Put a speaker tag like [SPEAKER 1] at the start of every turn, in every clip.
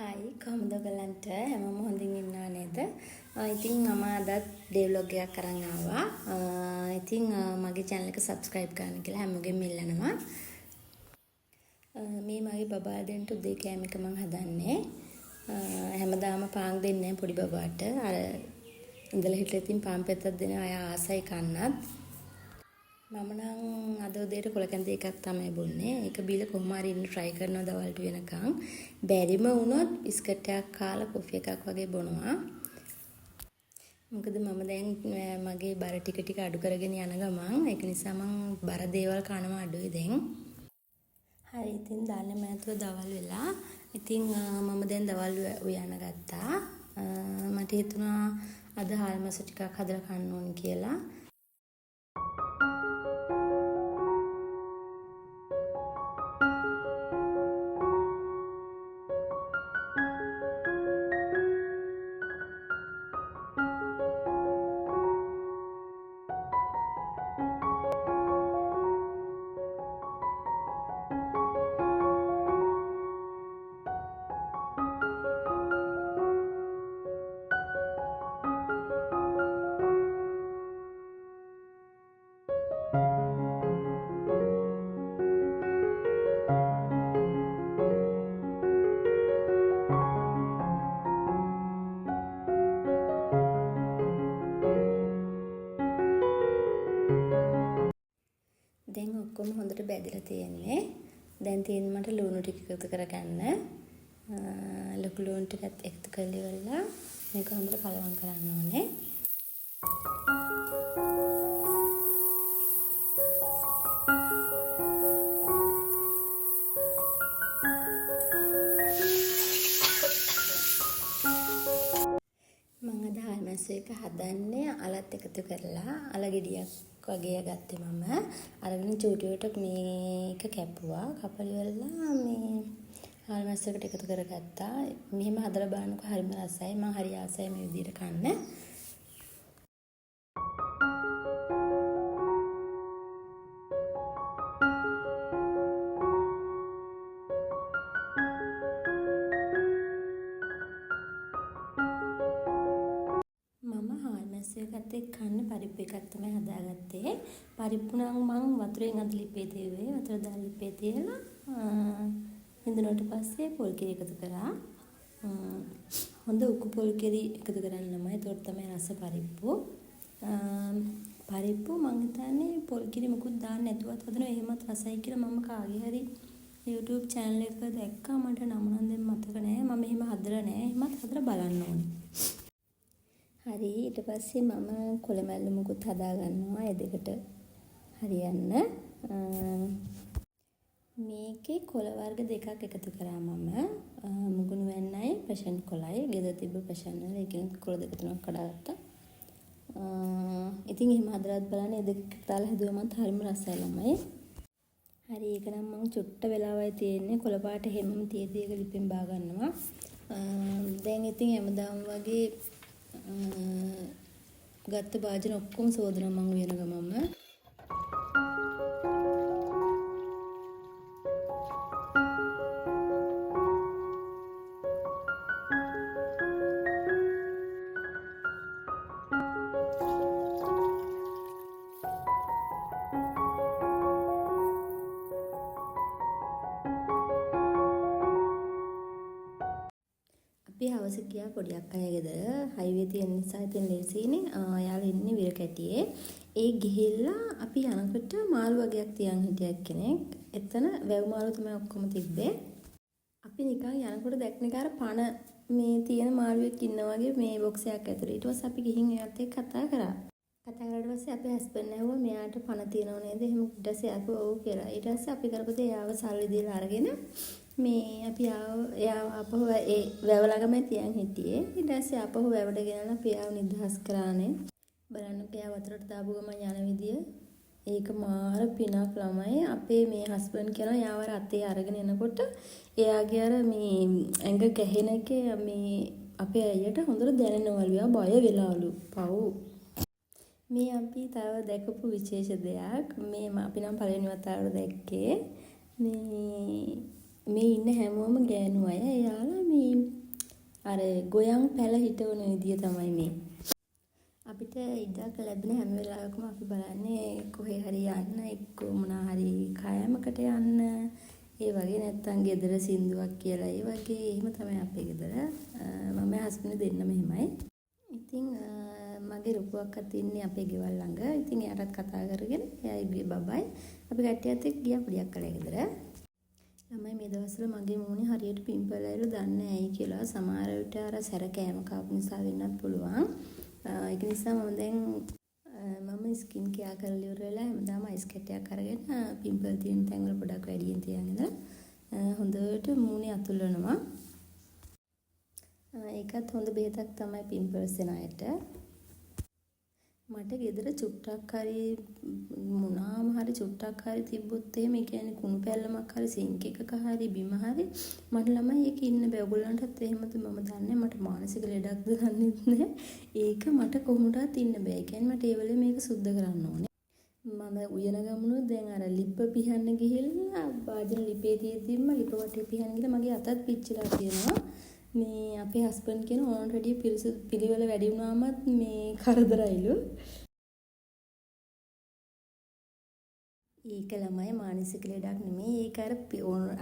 [SPEAKER 1] Hi කොහොමද ඔයගලන්ට හැමෝම හොඳින් ඉන්නව නේද? ඉතින් මම අදත් ඩේ ව්ලොග් එකක් අරන් ආවා. ඉතින් මගේ channel එක subscribe කරන්න කියලා හැමෝගෙම ඉල්ලනවා. මේ මගේ බබා දෙන්න උදේ කෑම එක මම හදන්නේ. හැමදාම පාන් දෙන්නේ පොඩි බබාට. අර ඉඳලා හිටලා ඉතින් පාන් පෙත්තක් දෙනවා අය ආසයි කන්නත්. මම නම් අද උදේට කොල කැඳි එකක් තමයි බොන්නේ. ඒක බීලා කොහොම හරි ඉන්න try කරනවා දවල්ට වෙනකන්. බැරිම වුණොත් බිස්කට් එකක් කාලා කොෆි එකක් වගේ බොනවා. මොකද මම දැන් මගේ බර ටික අඩු කරගෙන යන ගමන් ඒක නිසා මම බර දේවල් කනවා අඩුයි දැන්. හරි ඉතින් දාන්නේ මෑතුව දවල් වෙලා. ඉතින් මම දැන් දවල් උයන්න ගත්තා. මට හිතුණා අද හාල් මාස ටිකක් හදලා කන්න ඕන කියලා. දැන් ඔක්කොම හොඳට බැදලා තියෙන්නේ. දැන් තියෙන්නේ මට ලුණු ටික එකතු කරගන්න. ලොකු ලුණු ටිකත් එකතු කරලා ඉවරලා මේක හොඳට කලවම් කරන්න ඕනේ. මම අද හාල් මාස් එක හදන්නේ අලත් එකතු කරලා අල ගෙඩියක් වගේ ගත්තේ මම. අරගෙන චූටියට මේක කැපුවා. කපලි වෙලා මේ හාල් මාස් එකට එකතු කරගත්තා. මෙහෙම හදලා බලනකො හරිම රසයි. මම හරි ආසයි මේ විදිහට කන්න. ඒකත් එක්ක කන්න පරිප්පු එකක් තමයි හදාගත්තේ. පරිප්පු නම් මං වතුරෙන් අද ලිපේ තියුවේ. වතුර දාලා ලිපේ තියලා හිඳුනට පස්සේ පොල් කිරි එකතු කරා. හොඳ උකු පොල් කිරි එකතු කරන්නමයි. ඒතකොට තමයි රස පරිප්පු. පරිප්පු මං හිතන්නේ පොල් කිරි මුකුත් දාන්න නැතුවත් හදනවා. එහෙමත් රසයි කියලා මම කාගේ හරි YouTube channel එකක දැක්කා. මට නම නම් දැන් මතක නැහැ. මම එහෙම හදලා නැහැ. එහෙමත් හදලා බලන්න ඕනේ. හරි ඊට පස්සේ මම කොළමැල්ල මුකුත් හදා ගන්නවා ඒ දෙකට හරියන්න. මේකේ කොළ වර්ග දෙකක් එකතු කරා මම. මුගුණු වෙන්නයි පැෂන් කොළයි. ගෙදර තිබ්බ පැෂන් වල එකෙන් කොළ දෙක තුනක් කඩාගත්තා. ඉතින් එහෙම හදලාත් බලන්න ඒ දෙක දාලා හදුවමත් හරිම රසයි ළමයි. හරි ඒක නම් මම චුට්ට වෙලාවයි තියෙන්නේ. කොළ පාට හැමම තියදී ඒක ලිපෙන් බා ගන්නවා. දැන් ඉතින් හැමදාම වගේ ගත්ත භාජන ඔක්කොම සෝදනවා මම වෙන ගමම. අපි හවස ගියා පොඩි අක්කගේ ගෙදර. හයිවේ තියෙන නිසා ඉතින් ලේසියිනේ. යාළුවා ඉන්නේ විර කැටියේ. ඒ ගිහිල්ලා අපි යනකොට මාළු වගේක් තියන් හිටියක් කෙනෙක්. එතන වැව් මාළු තමයි ඔක්කොම තිබ්බේ. අපි නිකන් යනකොට දැක්කනේ අර පණ මේ තියෙන මාළුවෙක් ඉන්නා වගේ මේ බොක්ස් එකක් ඇතුලේ. ඊට පස්සේ අපි ගිහින් එයාත් එක්ක කතා කරා. කතා කරලා පස්සේ අපේ හස්බන්ඩ් ඇහුවා මෙයාට පණ තියනව නේද? එහෙම ඊට පස්සේ අපි ඔව් කියලා. ඊට පස්සේ අපි කරපු දේ එයාව සල්ලි දීලා අරගෙන මේ අපි එයාව අපහු ඒ වැව ළඟම තියන් හිටියේ. ඊට පස්සේ අපහු වැවට ගෙනලා අපි එයාව නිදහස් කරානේ. බලන්නකෝ එයා වතුරට දාපු ගමන් යන විදිය. ඒක මාර පිනක් ළමයි. අපේ මේ හස්බන්ඩ් කියනවා එයාව අතේ අරගෙන එනකොට එයාගේ අර මේ ඇඟ ගැහෙන එකේ මේ අපේ අයියට හොඳට දැනෙනවලු. එයා බය වෙලාලු. පව්. මේ අපි තව දැකපු විශේෂ දෙයක්. මේ අපි නම් පළවෙනි වතාවට දැක්කේ මේ ඉන්න හැමෝම ගෑනු අය. එයාලා මේ අර ගොයන් පැල හිටවන විදිය තමයි මේ. අපිට ඉඩක් ලැබෙන හැම වෙලාවකම අපි බලන්නේ කොහේ හරි යන්න එක්ක මොනා හරි කෑමකට යන්න ඒ වගේ නැත්තම් ගෙදර සින්දුවක් කියලා ඒ වගේ එහෙම තමයි අපේ ගෙදර. මම හස්බන්ඩ් දෙන්නම එහෙමයි. ඉතින් මගේ රුපුවක්වත් ඉන්නේ අපේ ගෙවල් ළඟ. ඉතින් එයාටත් කතා කරගෙන එයායි බබයි අපි කට්ටියත් එක්ක ගියා පොඩියක් කලේ ගෙදර. ළමයි මේ දවස්වල මගේ මූණේ හරියට පිම්පල් ඇවිල්ලා දන්නේ ඇයි කියලා සමහර විට අර සැර කෑම කාපු නිසා වෙන්නත් පුළුවන්. ඒක නිසා මම ස්කින් කෙයා කරලා ඉවර වෙලා හැමදාම අයිස් කැටයක් අරගෙන පිම්පල් තියෙන තැන් වල පොඩක් වැඩියෙන් තියාගෙන හොඳට මූණේ අතුල්වනවා. ඒකත් හොඳ බෙහෙතක් තමයි පිම්පල්ස් වෙන අයට. මට ගෙදර චුට්ටක් හරි මොනාම හරි චුට්ටක් හරි තිබ්බොත් එහෙම ඒ කියන්නේ කුණු පැල්ලමක් හරි සිංක් එකක හරි බිම හරි මට ළමයි ඒක ඉන්න බෑ. ඔයගොල්ලන්ටත් එහෙමද මම දන්නේ. මට මානසික ලෙඩක්ද දන්නේ නැහැ. ඒක මට කොහොමදත් ඉන්න බෑ. ඒ කියන්නේ මට ඒ වෙලේ මේක සුද්ධ කරන්න ඕනේ. මම උයන ගමනුත් දැන් අර ලිප් පිහන්න ගිහිල්ලා වාජන ලිපේ තියෙද්දිම ලිප වටේ පිහන්න ගිහලා මගේ අතත් පිච්චිලා තියෙනවා. මේ අපේ හස්බන්ඩ් කියන ඕනට වැඩිය පිළිවෙල වැඩි වුණාමත් මේ කරදරයිලු. ඒක ළමයි මානසික ලෙඩක් නෙමෙයි. ඒක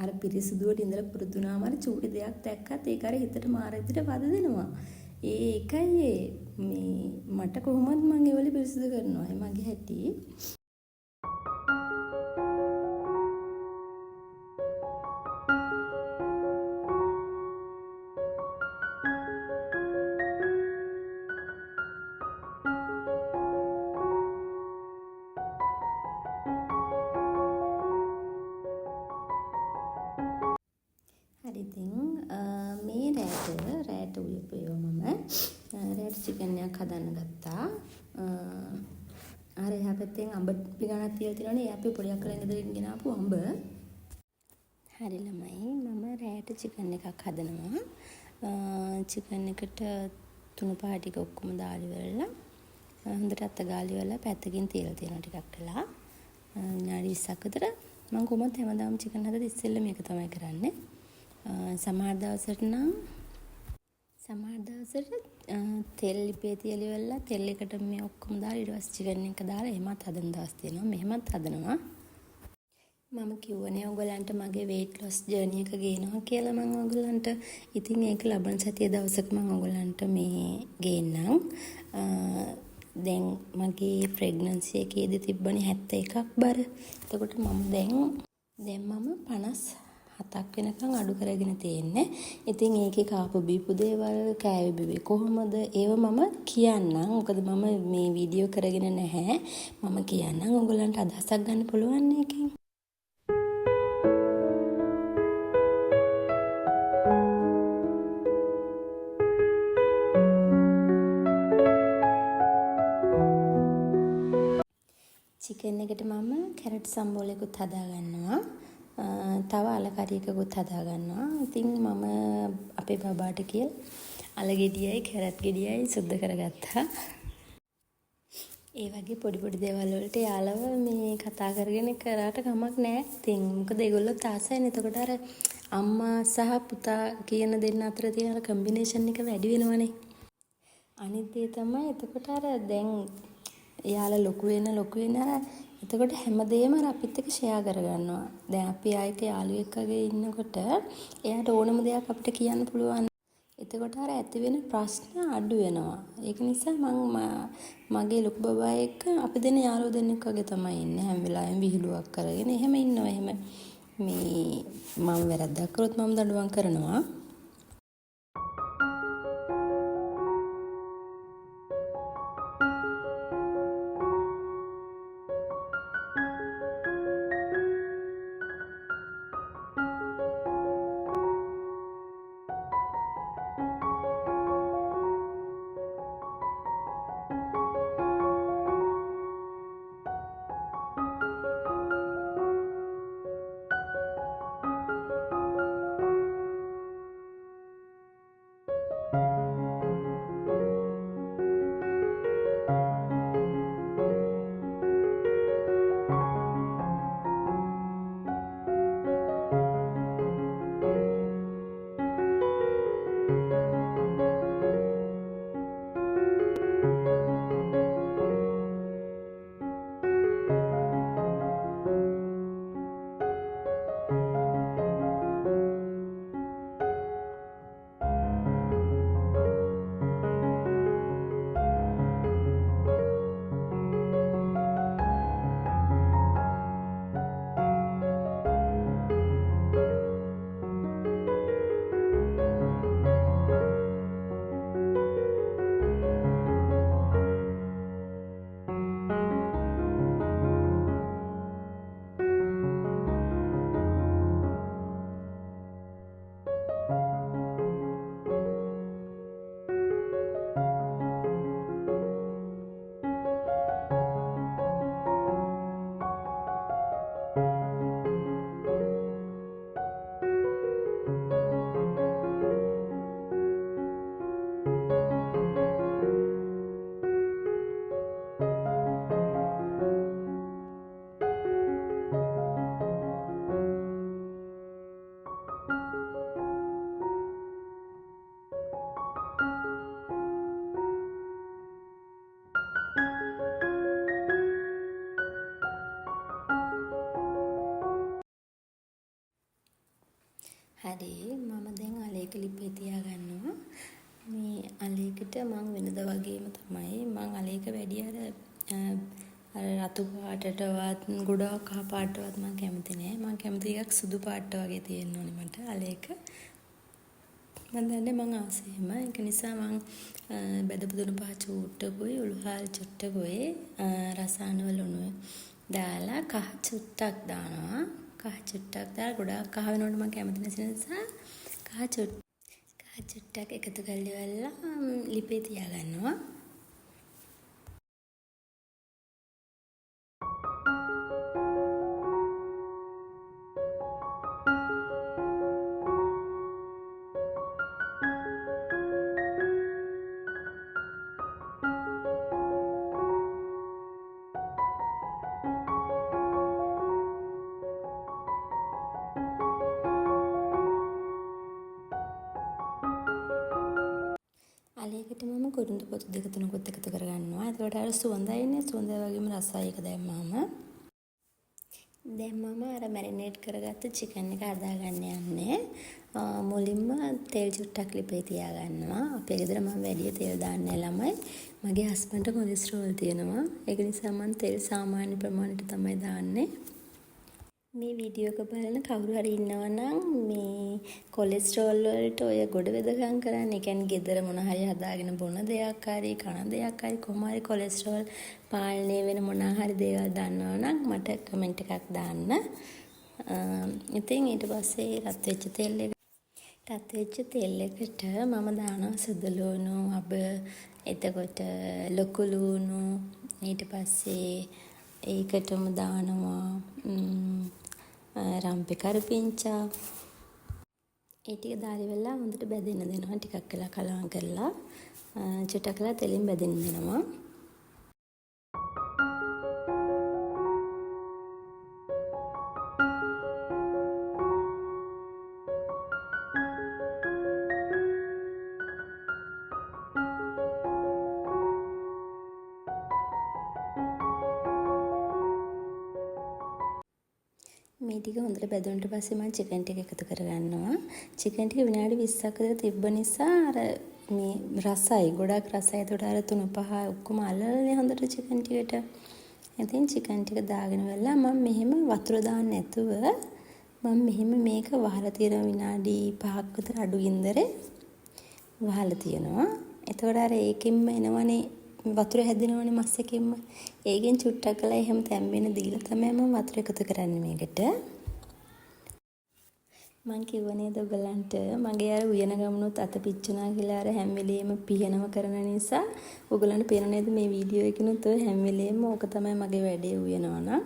[SPEAKER 1] අර පිරිසිදුවට ඉඳලා පුරුදු වුණාම අර චූටි දෙයක් දැක්කත් ඒක අර හිතට මාර විදිහට වද දෙනවා. ඒකයි මේ මට කොහොමද මම ඒ වෙලේ පිරිසිදු කරනවා. ඒ මගේ හැටි. හරි ඉතින් මේ රෑට උයපේව මම රෑට චිකන් එකක් හදන්න ගත්තා. අර එහා පැත්තෙන් අඹ පිඟානක් තියලා තියෙනවනේ. ඒ අපි පොඩියක් කරලා ඉඳලා ගෙන ආපු අඹ. හරි ළමයි මම රෑට චිකන් එකක් හදනවා. චිකන් එකට තුණු පහ ටික ඔක්කොම දාලා හොඳට අත ගාලි වෙලා පැත්තකින් තියලා තියෙනවා ටිකක් වෙලා. විනාඩි 20ක් විතර මම කොහොමද හැමදාම චිකන් හදලා ඉස්සෙල්ලා මේක තමයි කරන්නේ. සමහර දවසට තෙල් ලිපේ තියලා ඉවරලා තෙල් එකට මේ ඔක්කොම දාලා ඊට පස්සේ චිකන් එක දාලා එහෙමත් හදන දවස් තියෙනවා. මෙහෙමත් හදනවා. මම කිව්වනේ ඔයගලන්ට මගේ weight loss journey එක ගේනවා කියලා මම ඔයගලන්ට. ඉතින් ඒක ලබන සතියේ දවසක මම ඔයගලන්ට මේ ගේන්නම්. දැන් මගේ pregnancy එකේදී තිබ්බනේ 71ක් බර. එතකොට මම දැන් මම 57ක් වෙනකන් අඩු කරගෙන තියෙන්නේ. ඉතින් ඒකේ කාපු බීපු දේවල් කෑවේ බිව්වේ කොහොමද ඒව මම කියන්නම්. මොකද මම මේ වීඩියෝ කරගෙන නැහැ. මම කියන්නම් ඔයගලන්ට අදහසක් ගන්න පුළුවන් එකකින්. චිකන් එකට මම කැරට් සම්බෝලයකුත් හදා ගන්නවා. තව අල කරි එකකුත් හදා ගන්නවා. ඉතින් මම අපේ බබාට කියලා අල ගෙඩියයි කැරට් ගෙඩියයි සුද්ධ කරගත්තා. ඒ වගේ පොඩි පොඩි දේවල් වලට යාළුව මේ කතා කරගෙන කරාට කමක් නැහැ. ඉතින් මොකද ඒගොල්ලොත් ආසයිනේ. එතකොට අර අම්මා සහ පුතා කියන දෙන්න අතර තියෙන අර කම්බිනේෂන් එක වැඩි වෙනවනේ. අනිත් දේ තමයි එතකොට අර දැන් එයාලා ලොකු වෙන අර එතකොට හැමදේම අර අපිත් එක්ක ෂෙයා කරගන්නවා. දැන් අපි ආයක යාළුවෙක් වගේ ඉන්නකොට එයාට ඕනම දෙයක් අපිට කියන්න පුළුවන්. එතකොට අර ඇති වෙන ප්‍රශ්න අඩු වෙනවා. ඒක නිසා මගේ ලොකු බබා එක්ක අපි දෙන යාළුවෝ දෙන්නෙක් වගේ තමයි ඉන්නේ. හැම වෙලාවෙම විහිළුවක් කරගෙන එහෙම ඉන්නවා. එහෙම මේ මම වැරද්දක් කරොත් මම දඬුවම් කරනවා. හරි මම දැන් අලේක ලිපේ තියාගන්නවා. මේ අලේකට මම වෙනද වගේම තමයි මම අලේක වැඩි අර රතු පාටටවත් ගොඩාක් කහ පාටටවත් මම කැමති නෑ. මම කැමති එකක් සුදු පාට වගේ තියෙන්න ඕනේ මට අලේක. මම දන්නේ මම ආසෙම ඒක නිසා මම බෙදපු දුණු පහ චූට්ටකුයි උළුහාල් චුට්ටකුයි රසායන ලුණුයි දාලා කහ චුට්ටක් දානවා. කහ චුට්ටක් දාලා ගොඩාක් කහ වෙනකොට මම කැමති නැති නිසා කහ චුට්ටක් එකතු කරලා ලිපේ තියාගන්නවා. අලේකට මම කුරුඳු පොතු දෙක තුනකුත් එකතු කරගන්නවා. එතකොට අර සුවඳයිනේ සුවඳ වගේම රසයි එක දැම්මම. දැන් මම අර මැරිනේට් කරගත්ත චිකන් එක හදාගන්න යන්නේ. මුලින්ම තෙල් චුට්ටක් ලිපේ තියාගන්නවා. අපේ ගෙදර මම වැඩි තෙල් දාන්නේ ළමයි. මගේ හස්බන්ඩ්ට කොලෙස්ටරෝල් තියෙනවා. ඒක නිසා මම තෙල් සාමාන්‍ය ප්‍රමාණයට තමයි දාන්නේ. මේ වීඩියෝ එක බලන කවුරු හරි ඉන්නවා නම් මේ කොලෙස්ටරෝල් වලට ඔය ගොඩ වෙදකම් කරන්න. ඒ කියන්නේ ගෙදර මොන හරි හදාගෙන බොන දෙයක් හරි කන දෙයක් හරි කොහොම හරි කොලෙස්ටරෝල් පාලනය වෙන මොන හරි දේවල් දන්නවා නම් මට කමෙන්ට් එකක් දාන්න. ඉතින් ඊට පස්සේ රත් වෙච්ච තෙල් එකට මම දානවා සුදු ලුණු අබ එතකොට ලොකු ලුණු ඊට පස්සේ ඒකටම දානවා රම්පි කරපිංචා ඒ ටික දාලා වෙලා හොඳට බැදෙන්න දෙනවා ටිකක් වෙලා කලවම් කරලා චුට්ටක් වෙලා තෙලින් බැදෙන්න දෙනවා. මේ ටික හොඳට බැදුනට පස්සේ මම චිකන් ටික එකතු කරගන්නවා. චිකන් ටික විනාඩි 20ක් විතර තිබ්බ නිසා අර මේ රසයි ගොඩක් රසයි. ඒකට අර 3-5 ඔක්කොම අල්ලලානේ හොඳට චිකන් ටිකට. ඉතින් චිකන් ටික දාගෙන වෙලා මම මෙහෙම වතුර දාන්න නැතුව මම මෙහෙම මේක වහලා තියෙනවා විනාඩි 5ක් විතර අඩු ගින්දරේ වහලා තියෙනවා. එතකොට අර ඒකෙන්ම එනවනේ වතුර හැදෙනවනේ මස් එකෙන්ම. ඒකෙන් චුට්ටක් කළා එහෙම තැම්බෙන දීලා තමයි මම වතුර එකතු කරන්නේ මේකට. මං කිව්ව නේද ඔයගලන්ට මගේ අර උයන ගමනොත් අත පිච්චුණා කියලා අර හැම වෙලේම පිහනම කරන නිසා ඔයගලන්ට පේන නේද මේ වීඩියෝ එකනොත් ඔය හැම වෙලේම ඕක තමයි මගේ වැඩේ උයනවා නම්.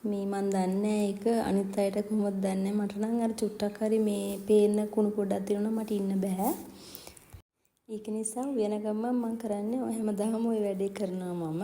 [SPEAKER 1] මේ මන් දන්නේ ඒක අනිත් අයට කොහොමද දන්නේ මට නම් අර චුට්ටක් හරි මේ පේන කුණු පොඩක් දිනුනා මට ඉන්න බෑ. ඒක නිසා උයන ගමන් මම කරන්නේ ඔය හැමදාම ওই වැඩේ කරනවා මම.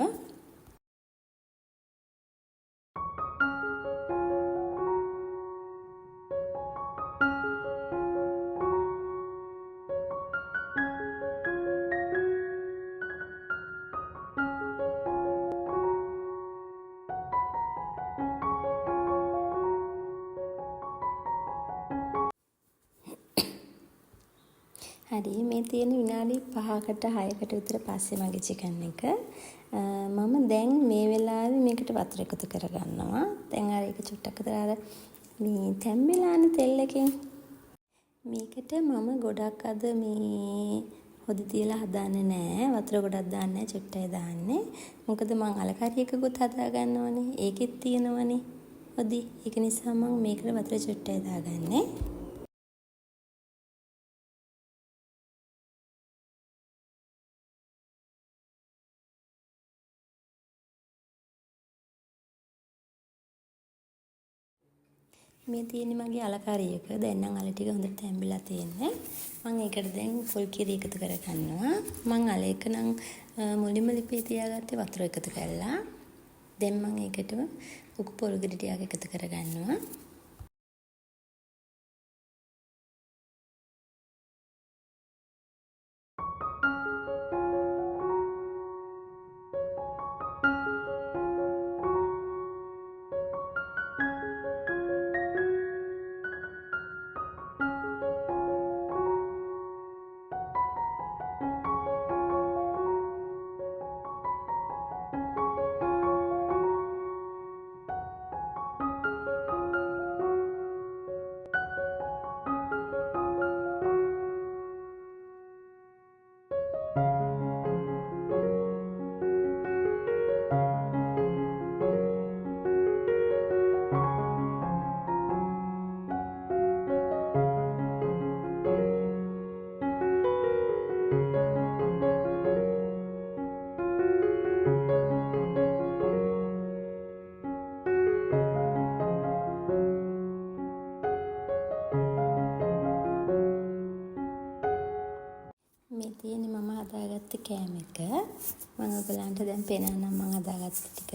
[SPEAKER 1] හරි මේ තියෙන විනාඩි 5කට 6කට විතර පස්සේ මගේ චිකන් එක මම දැන් මේ වෙලාවේ මේකට වතුර එකතු කරගන්නවා. දැන් අර ඒක චුට්ටක් විතර අර මේ තැම්බෙලානේ තෙල් එකෙන්. මේකට මම ගොඩක් අද මේ හොදි තියලා හදාන්නේ නැහැ. වතුර ගොඩක් දාන්නේ නැහැ. චුට්ටයි දාන්නේ. මොකද මං අලකරි එකකුත් හදා ගන්නවනේ. ඒකෙත් තියෙනවනේ හොදි. ඒක නිසා මම මේකට වතුර චුට්ටයි දාගන්නේ. මේ තියෙන්නේ මගේ අලකාරි එක. දැන් නම් අල ටික හොඳට තැම්බිලා තියෙන්නේ. මම ඒකට දැන් පොල් කිරි එකතු කරගන්නවා. මම අල එක නම් මුලින්ම ලිපේ තියාගත්තේ වතුර එකතු කරලා. දැන් මම ඒකට උකු පොල් කිරි ටිකක් එකතු කරගන්නවා. හදාගත්ත කෑම එක. මම ඔයගලන්ට දැන් පෙන්නන්නම් මම හදාගත්ත ටික.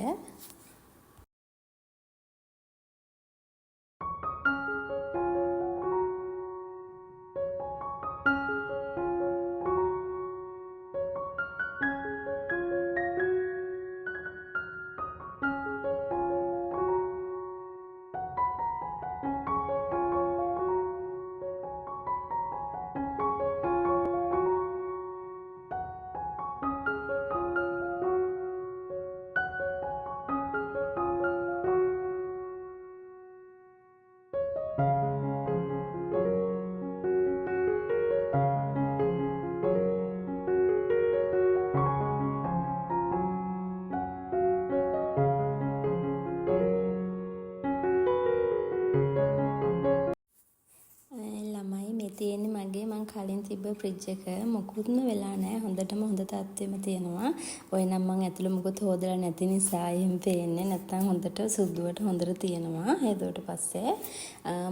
[SPEAKER 1] තියෙන්නේ මගේ මං කලින් තිබ්බ ෆ්‍රිජ් එක මොකුත්ම වෙලා නැහැ. හොඳටම හොඳ තත්ත්වෙම තියෙනවා. ඔය නම් මං ඇතුළේ මොකුත් හොදලා නැති නිසා එහෙම පේන්නේ. නැත්තම් හොඳට සුදුවට හොඳට තියෙනවා. හේතුවට පස්සේ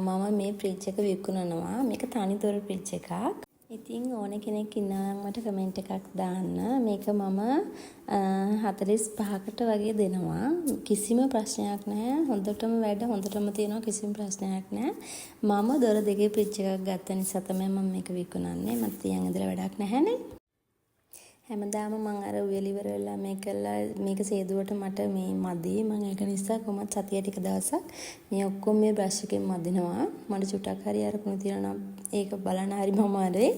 [SPEAKER 1] මම මේ ෆ්‍රිජ් එක විකුණනවා. මේක තනිදොර ෆ්‍රිජ් එකක්. ඉතින් ඕන කෙනෙක් ඉන්නවා නම් මට කමෙන්ට් එකක් දාන්න. මේක මම 45කට වගේ දෙනවා. කිසිම ප්‍රශ්නයක් නැහැ. හොඳටම වැඩ හොඳටම තියෙනවා. කිසිම ප්‍රශ්නයක් නැහැ. මම දොර දෙකේ ෆ්‍රිජ් එකක් ගත්ත නිසා තමයි මම මේක විකුණන්නේ. මට තියන් ඉඳලා වැඩක් නැහැනේ. හැමදාම මම අර උයල ඉවර වෙලා මේක සේදුවට මට මේ මදි. මම ඒක නිසා කොහොමත් සතිය ටික දවසක් මේ ඔක්කොම මේ බ්‍රෂ් එකෙන් මදිනවා. මට චුට්ටක් හරි අරකුණු තියනවා නම් ඒක බලන්න හරි මමාරේ.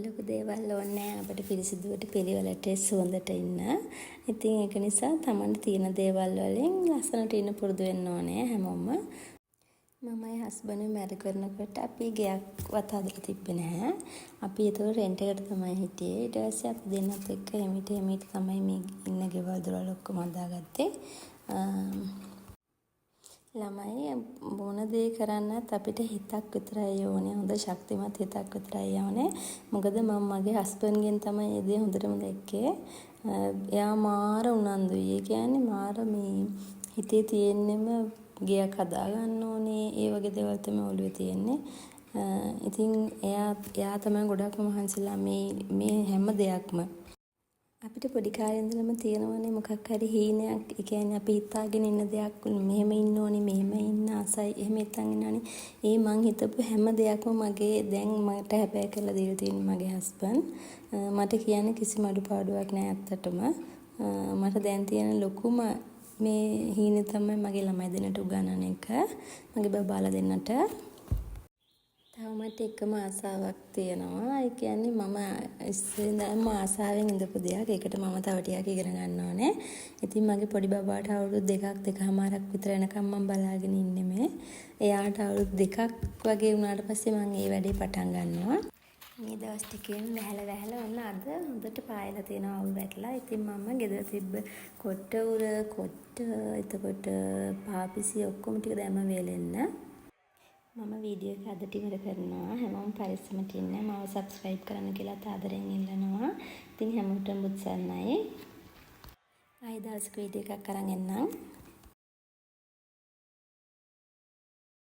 [SPEAKER 1] ලොකු දේවල් ඕනේ අපිට පිරිසිදුවට පිළිවෙලට සුවඳට ඉන්න. ඉතින් ඒක නිසා Tamanට තියෙන දේවල් වලින් ලස්සනට ඉන්න පුරුදු වෙන්න ඕනේ හැමෝම. මමයි හස්බන්ඩ් මැරි කරනකොට අපි ගෙයක්වත් හදලා තිබ්බේ නැහැ. අපි ඒක රෙන්ට් එකට තමයි හිටියේ. ඊට පස්සේ අපි දෙන්නත් එක්ක එමිට තමයි මේ ඉන්න ගෙවල් දොරවල් ඔක්කොම හදාගත්තේ. ළමයි මොන දේ කරන්නත් අපිට හිතක් විතරයි ඕනේ. හොඳ ශක්තිමත් හිතක් විතරයි ඕනේ. මොකද මම මගේ හස්බන්ඩ්ගෙන් තමයි මේ දේ හොඳටම දැක්කේ. එයා මාර උනන්දුයි. ඒ කියන්නේ මාර මේ හිතේ තියෙන්නෙම ගයක් හදාගන්න ඕනේ. ඒ වගේ දේවල් තමයි ඔළුවේ තියෙන්නේ. ඉතින් එයා තමයි ගොඩක්ම මහන්සිලා මේ හැම දෙයක්ම අපිට පොඩි කාලේ ඉඳලම තියෙනවනේ මොකක් හරි හීනයක්. ඒ කියන්නේ අපි හිතාගෙන ඉන්න දෙයක් මෙහෙම ඉන්න ඕනේ, මෙහෙම ඉන්න ආසයි, එහෙම හිතන් ඉන්නවනේ. ඒ මං හිතපු හැම දෙයක්ම මගේ දැන් මට හැබැයි කරලා දීලා තියෙන මගේ හස්බන්ඩ්. මට කියන්නේ කිසිම අඩුපාඩුවක් නෑ ඇත්තටම. මට දැන් තියෙන ලොකුම මේ හීනේ තමයි මගේ ළමයි දෙන්නට උගන්වන එක. මගේ බබාලා දෙන්නට. තවමත් එකම ආසාවක් තියෙනවා. ඒ කියන්නේ මම ඉස්සෙල්ලාම ආසාවෙන් ඉඳපු දෙයක්. ඒකට මම තව ටිකක් ඉගෙන ගන්න ඕනේ. ඉතින් මගේ පොඩි බබාට අවුරුදු 2.5ක් විතර එනකම් මම බලාගෙන ඉන්නේ මේ. එයාට අවුරුදු 2ක් වගේ වුණාට පස්සේ මම මේ වැඩේ පටන් ගන්නවා. මේ දවස් ටිකෙන් වැහැලා ඔන්න අද හොඳට පායලා තියෙනවා අවුල් වැටලා. ඉතින් මම ගෙදර තිබ්බ කොට්ට එතකොට පාපිසි ඔක්කොම ටික දැම්ම වේලෙන්න. මම වීඩියෝ එක අදට ඉවර කරනවා. හැමෝම පරිස්සමට ඉන්න. මාව subscribe කරන්න කියලා ආදරෙන් ඉල්ලනවා. ඉතින් හැමෝටම බුත් සරණයි. ආයෙ දවසක වීඩියෝ එකක් අරන් එන්නම්.